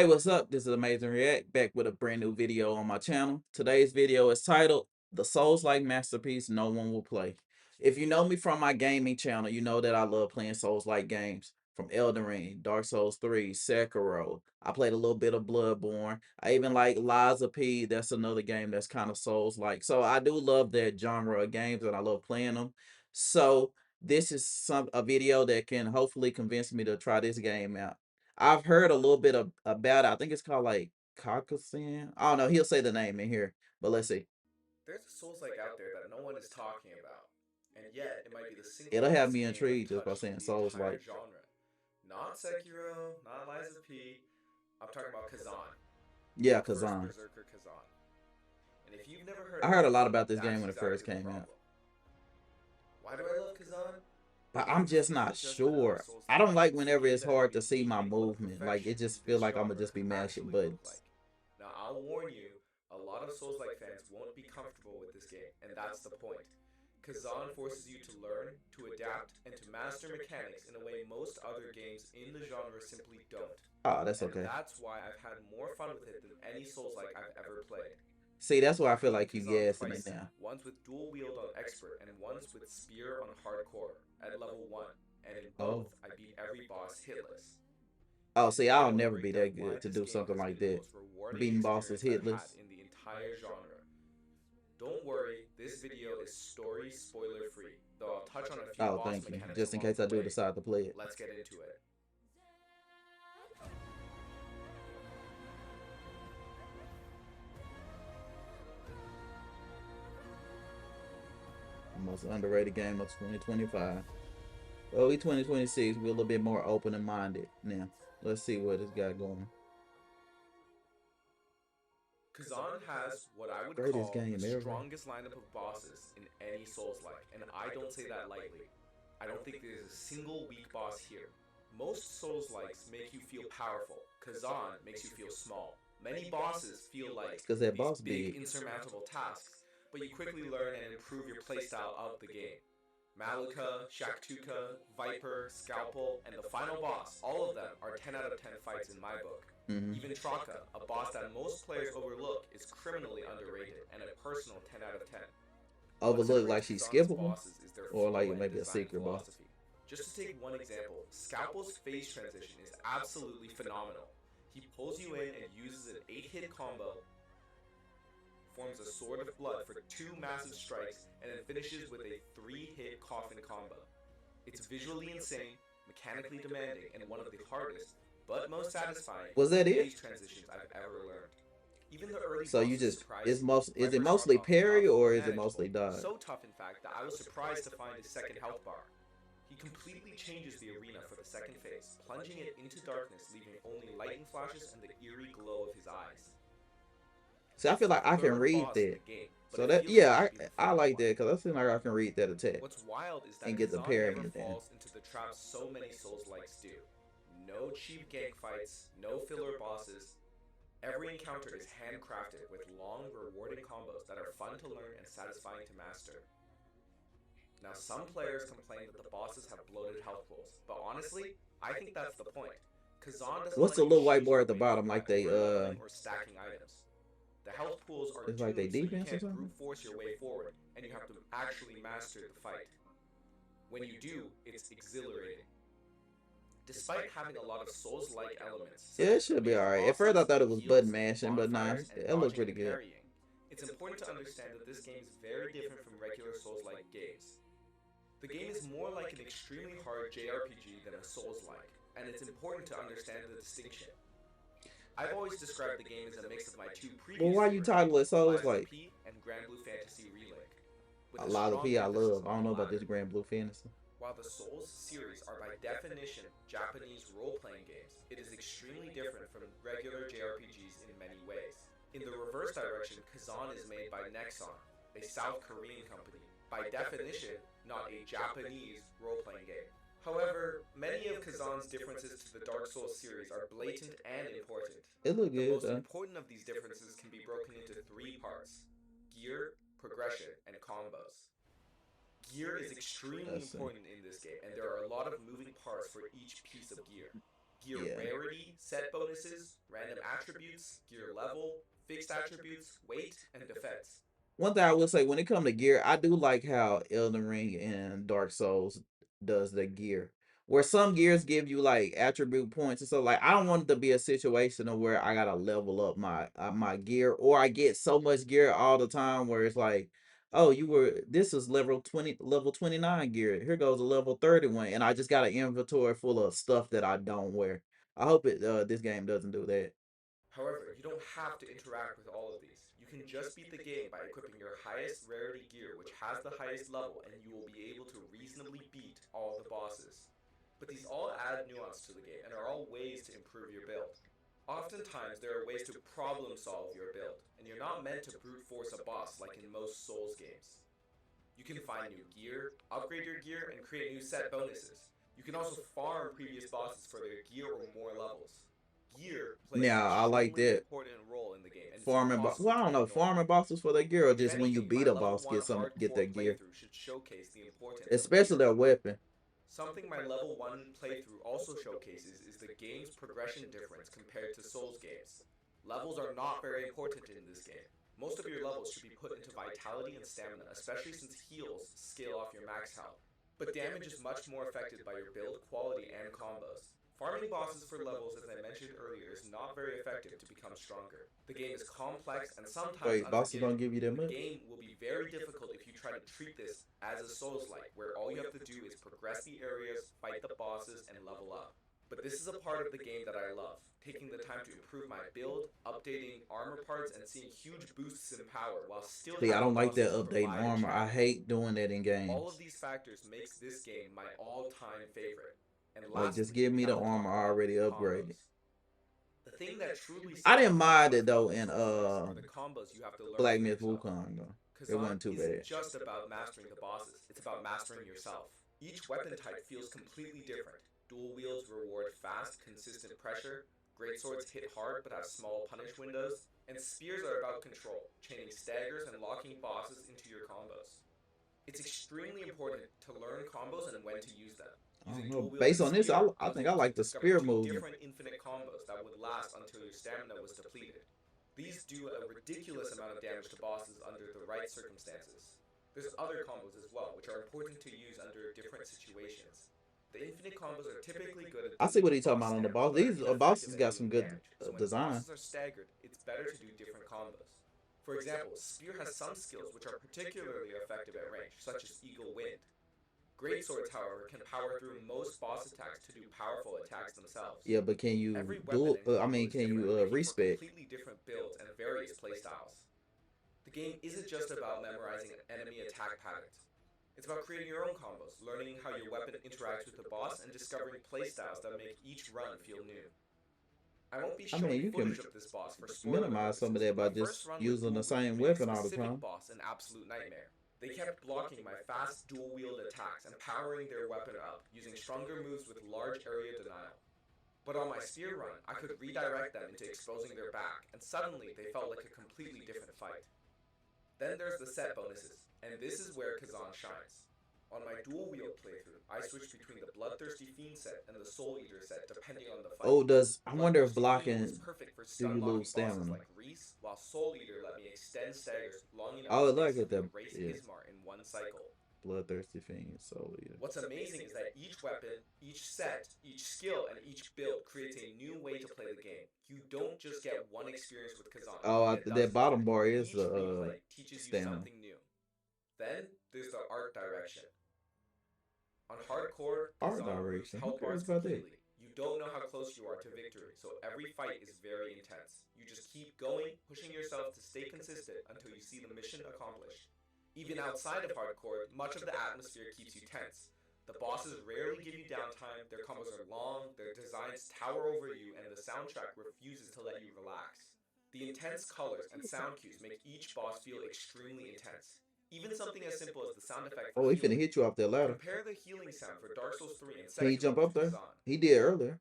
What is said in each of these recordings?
Hey, what's up? This is Amazin.reacts back with a brand new video on my channel. Today's video is titled The Souls-like Masterpiece No One Will Play. If you know me from my gaming channel, you know that I love playing Souls-like games. From Elden Ring, Dark Souls 3, Sekiro. I played a little bit of Bloodborne. I even like LiesOfP. That's another game that's kind of Souls-like. So I do love that genre of games and I love playing them. So this is a video that can hopefully convince me to try this game out. I've heard a little bit about it. I think it's called like Caucasian. I don't know. He'll say the name in here, but let's see. There's a Souls-like out there that no one is talking about, and yet it might be the single It'll have best me game I've intrigued just by touched in saying the Souls entire like. genre. Not Sekiro, not Lies of P. I'm talking about Khazan, Yeah, or First Kazan. Berserker Khazan. And if you've never heard I of heard a it, lot about this game that's when it first exactly the came out, problem. Why do I love Khazan? but Because I'm this just isn't not just another sure. I Souls-like. don't like It's a whenever game it's that hard to see remade my what movement. Like it perfection in just feel this like I'm gonna genre just be mashing actually looked buttons. like. Now, I'll warn you, a lot of Souls-like fans won't be comfortable with this game, and that's the point. Kazan forces you to learn, to adapt, and to master mechanics in a way most other games in the genre simply don't. Oh, that's And okay. that's why I've had more fun with it than any Souls-like I've ever played. See, that's why I I've feel beaten like you Kazan gassing it twice, now. once with dual wield on expert and once with spear on hardcore at level 1, and in both Oh. I beat every boss hitless. Oh, And see, now I'll I'm going to never break be down that why good to this do game something has like been the that. most rewarding Beating bosses experience I've had hitless. in the entire genre. Don't worry, this video is story spoiler free, though I'll touch on a few Oh, boss thank you. mechanics Just in along case the I do way. decide to play it. Let's get into it. Most underrated game of 2025. Well, we 2026. We're a little bit more open and minded now. Let's see what this guy going. Kazan has what I would Greatest call the game ever. strongest lineup of bosses in any Souls-like, and I don't say that lightly. I don't think there's a single weak boss here. Most Souls-likes make you feel powerful. Kazan makes you feel small. Many bosses feel It's like because that these boss big big. insurmountable tasks, but you quickly learn and improve your playstyle of the game. Maluka, Shaktuka, Viper, Scalpel, and the final boss, all of them are 10 out of 10 fights in my book. Mm-hmm. Even Traka, a boss that most players overlook, is criminally underrated and a personal 10 out of 10. What Overlooked like separates she's Kazan's skippable, bosses is their or like flow and maybe a design secret boss. philosophy. Just to take one example, Scalpel's phase transition is absolutely phenomenal. He pulls you in and uses an 8-hit combo, forms a Sword of Blood for 2 massive strikes, and then finishes with a 3-hit coffin combo. It's visually insane, mechanically demanding, and one of the hardest, but most satisfying, Was that it? phase transitions I've ever learned. Even the early So you bosses just surprise me. is it Viper starts mostly off parry tough or but is it mostly manageable. dodge? So tough, in fact, that I was surprised to find his second health bar. He completely changes the arena for the second phase, plunging it into darkness, leaving only lightning flashes and the eerie glow of his eyes. See, I It's feel the like I can third read boss in that. the game, but So it that feels like it yeah, should be the I final like one. that because I feel like I can read that attack What's wild is that and get the Khazan parry never and then. falls into the trap so many Souls-likes do. No cheap gank fights, no filler bosses. Every encounter is handcrafted with long, rewarding combos that are fun to learn and satisfying to master. Now, some players complain that the bosses have bloated health pools, but honestly, I think that's the point. Kazan doesn't What's let the you little white cheese bar your at the way bottom? through by Like they overleveling or stacking items. The health pools are it's like they tuned so you defense or can't something. brute force your way forward, and you have to actually master the fight. When you do, it's exhilarating. Despite having a lot of Souls-like elements, Yeah, such it as should be evading alright. At first I bosses, thought it was button heals, mashing, but nah, bonfires, and it looked dodging pretty and good. parrying, it's important to understand that this game is very different from regular Souls-like games. The game is more like an extremely hard JRPG than a Souls-like, and it's important to understand the distinction. I've always described the game as a mix of my two Well, previous why you favorite title games, it Souls Lies of like P and Grand Blue Fantasy Relink, with a a lot of strong P I emphasis love? I on don't the know about this latter. Grand Blue Fantasy. While the Souls series are by definition Japanese role-playing games, it is extremely different from regular JRPGs in many ways. In the reverse direction, Khazan is made by Nexon, a South Korean company, by definition not a Japanese role-playing game. However, many of Khazan's differences to the Dark Souls series are blatant and important. It looked The good most though. important of these differences can be broken into 3 parts: gear, progression, and combos. Gear is extremely Let's see. important in this game, and there are a lot of moving parts for each piece of gear. Gear Yeah. rarity, set bonuses, random attributes, gear level, fixed attributes, weight, and defense. One thing I will say when it comes to gear, I do like how Elden Ring and Dark Souls does the gear. Where some gears give you like attribute points and so like I don't want it to be a situation of where I gotta level up my gear or I get so much gear all the time where it's like, oh, this is level 29 gear. Here goes a level 31 and I just got an inventory full of stuff that I don't wear. I hope this game doesn't do that. However, you don't have to interact with all of these. You can just beat the game by equipping your highest rarity gear, which has the highest level, and you will be able to reasonably beat all the bosses. But these all add nuance to the game and are all ways to improve your build. Oftentimes, there are ways to problem solve your build, and you're not meant to brute force a boss like in most Souls games. You can find new gear, upgrade your gear, and create new set bonuses. You can also farm previous bosses for their gear or more levels. Gear plays an Yeah, I like extremely that. important role in the game, and it's Well, impossible I to don't know, ignore. farming bosses for their gear, or If just when you anything, my beat a level boss, 1 get hardcore their gear, playthrough should showcase the importance of especially gear. their weapon. Something my level 1 playthrough also showcases is the game's progression difference compared to Souls games. Levels are not very important in this game. Most of your levels should be put into vitality and stamina, especially since heals scale off your max health. But damage is much more affected by your build quality and combos. Farming bosses for levels, as I mentioned earlier, is not very effective to become stronger. The game is complex and sometimes Wait, bosses unforgiving. don't give you that The much? game will be very difficult if you try to treat this as a Souls-like, where all you have to do is progress the areas, fight the bosses, and level up. But this is a part of the game that I love, taking the time to improve my build, updating armor parts, and seeing huge boosts in power while still See, I having don't like that bosses updating provide a armor. I challenge. hate doing that in All of games. these factors makes this game my all-time favorite. And Like, just lastly, give we me have the to armor talk about already upgraded. combos. The thing that truly I sets didn't Khazan mind it apart from though most in Souls-likes are the combos you have to learn Black for Myth yourself. Wukong though. It Khazan wasn't too isn't bad. just about mastering the bosses, it's about mastering yourself. Each weapon type feels completely different. Dual wields reward fast, consistent pressure, greatswords hit hard but have small punish windows, and spears are about control, chaining staggers and locking bosses into your combos. It's extremely important to learn combos and when to use them. I don't Using know. dual Based wielded on this, spear I allows think you I to like the discover spear two movement. different infinite combos that would last until your stamina was depleted. These do a ridiculous amount of damage to bosses under the right circumstances. There's other combos as well, which are important to use under different situations. The infinite combos are typically good at I see what deleting he's talking boss about on the stamina, boss. but are These ineffective bosses at got some dealing good damage, so when design. bosses are staggered, it's better to do different combos. For example, Spear has some skills which are particularly effective at range, such as Eagle Wind. Greatswords, however, can power through most boss attacks to do powerful attacks themselves. Yeah, but can you Every weapon do? and combo is Can different, you making for respec? completely different builds and various playstyles. The game isn't just about memorizing enemy attack patterns. It's about creating your own combos, learning how your weapon interacts with the boss, and discovering playstyles that make each run feel new. I won't be I mean, showing you can footage of this boss for spoiler minimize some of purposes, that but my by first just run with using the dual wield same made a weapon all the specific time. boss an absolute nightmare. They kept blocking my fast dual wield attacks and powering their weapon up, using stronger moves with large area denial. But on my spear run, I could redirect them into exposing their back, and suddenly they felt like a completely different fight. Then there's the set bonuses, and this is where Khazan shines. On my dual wield playthrough, I switched between the Bloodthirsty Fiend set and the Soul Eater set depending on the fight. Oh, does I wonder if Bloodthirsty Fiend was blocking perfect for do stun you lose locking bosses stamina? like Reese, while Soul Eater let me extend staggers long enough Oh, to it like it basically the erase yeah, Ismar in one cycle. bloodthirsty fiend soul eater. What's amazing is that each weapon, each set, each skill, and each build creates a new way to play the game. You don't just get one experience with Khazan, you get That dozens, bottom bar and is each replay teaches you stamina. something new. Then there's the art direction. On hardcore, Art Khazan removes direction. Who health cares bars about that? completely. You don't know how close you are to victory, so every fight is very intense. You just keep going, pushing yourself to stay consistent until you see the mission accomplished. Even outside of hardcore, much of the atmosphere keeps you tense. The bosses rarely give you downtime, their combos are long, their designs tower over you, and the soundtrack refuses to let you relax. The intense colors and sound cues make each boss feel extremely intense. Even something as simple as the sound effect for Oh, he finna healing. hit you off that ladder. Compare the healing sound for Dark Souls 3 and Can he Sekiro jump to up there? Khazan. He did earlier.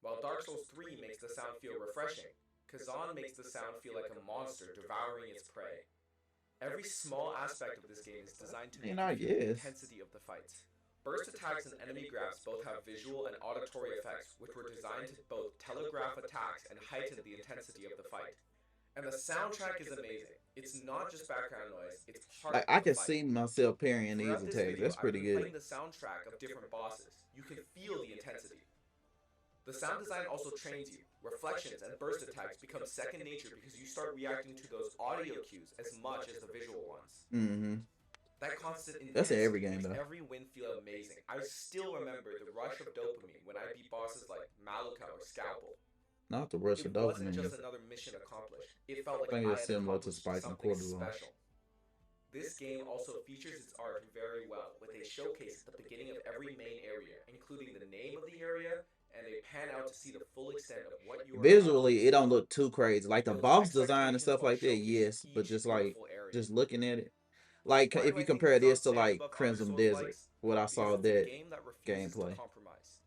While Dark Souls 3 makes the sound feel refreshing, Khazan makes the sound feel like a monster devouring its prey. Every small aspect of this game is designed to I mean, make you I feel the guess. intensity of the fights. Burst attacks and enemy grabs both have visual and auditory effects, which were designed to both telegraph attacks and heighten the intensity of the fight. And the soundtrack is amazing. It's not just background noise, it's part Like of I the can fight. see myself parrying these Throughout this attacks. video, That's I've pretty been good. playing the soundtrack of different bosses. You can feel the intensity. The sound design also trains you. Reflections and burst attacks become second nature because you start reacting to those audio cues as much as the visual ones. Mm-hmm. That constant That's in every intensity game makes though. every win feel amazing. I still remember the rush of dopamine when I beat bosses like Maluka or Scalpel. Not the rush It of wasn't dopamine. just another mission accomplished, it felt I like think I it's had similar to accomplished Spike and something Corduroy. special. This game also features its art very well, with a showcase at the beginning of every main area, including the name of the area and a pan out to see the full extent of what you are about to Visually, it don't explore. look too crazy. Like It the builds boss design and expectations stuff while like that, showcasing yes. But each beautiful area. just looking at it, like Why if do you I think compare this Kazan to stands like above other Crimson Desert, Soulslikes? what I Because saw it's a that game that refuses to gameplay. compromise.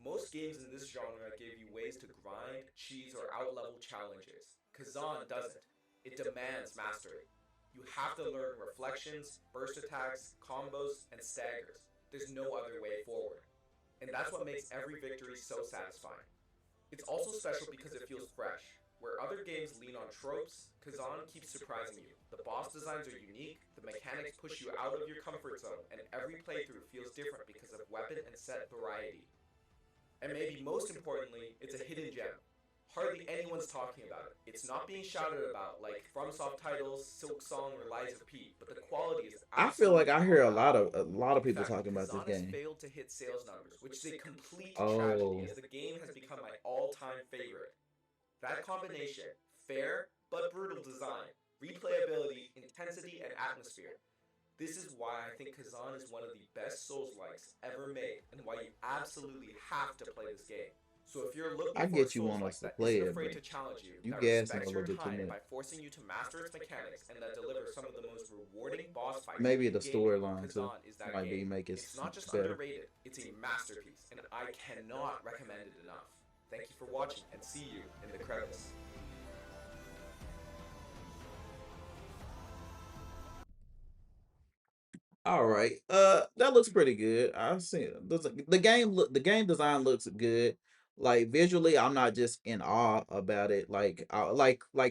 Most games in this genre give you ways to grind, cheese, or outlevel challenges. Kazan doesn't. It demands mastery. You have to learn reflections, burst attacks, combos, and staggers. There's no other way forward. And that's what makes every victory so satisfying. It's also special because it feels fresh. Where other games lean on tropes, Kazan keeps surprising you. The boss designs are unique, the mechanics push you out of your comfort zone, and every playthrough feels different because of weapon and set variety. And maybe most importantly, it's a hidden gem. Hardly anyone's talking about it. It's not being shouted about like FromSoft titles, Silk Song, or LiesOfP, but the quality is I feel like absolutely I hear unrivaled. a lot of In people fact, talking about this Kazan has game. failed to hit sales numbers, which is a complete tragedy Oh, as the game has become my all-time favorite. That combination, fair but brutal design, replayability, intensity, and atmosphere. This is why I think Kazan is one of the best Souls-likes ever made, and why you absolutely have to play this game. So if you're looking I for a get you want us Souls-like to that play isn't it, afraid but to challenge you, you that gassing a respects little your bit too time much. by forcing you to master its mechanics, and that delivers some of the most rewarding boss fights Maybe in the gaming, storyline too Kazan is that might game. be make it It's not just better. underrated, it's a masterpiece, and I cannot recommend it enough. Thank you for watching, and see you in the crevice. All right. That looks pretty good. I see the game the game design looks good. Like visually, I'm not just in awe about it. Like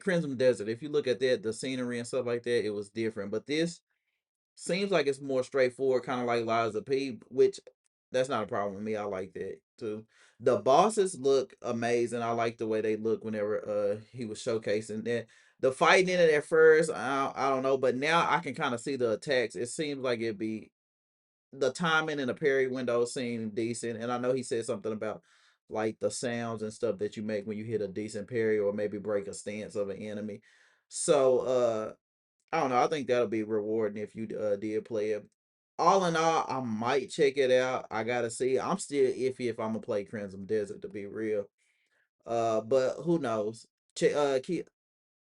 Crimson Desert. If you look at that, the scenery and stuff like that, it was different. But this seems like it's more straightforward, kind of like Lies of P, which that's not a problem with me. I like that too. The bosses look amazing. I like the way they look whenever he was showcasing that. The fighting in it at first, I don't know, but now I can kind of see the attacks. It seems like it'd be the timing and the parry window seem decent. And I know he said something about like the sounds and stuff that you make when you hit a decent parry or maybe break a stance of an enemy. So I don't know. I think that'll be rewarding if you did play it. All in all, I might check it out. I gotta see. I'm still iffy if I'm gonna play Crimson Desert to be real. But who knows? Keep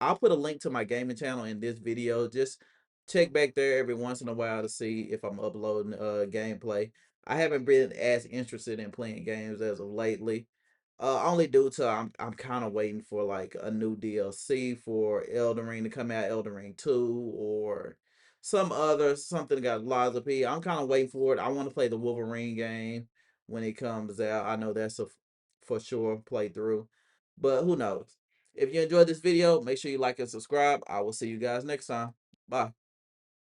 I'll put a link to my gaming channel in this video. Just check back there every once in a while to see if I'm uploading gameplay. I haven't been as interested in playing games as of lately. Only due to I'm kind of waiting for like a new DLC for Elden Ring to come out, Elden Ring 2 or something got Lies of P. I'm kind of waiting for it. I want to play the Wolverine game when it comes out. I know that's a for sure playthrough. But who knows? If you enjoyed this video, make sure you like and subscribe. I will see you guys next time. Bye.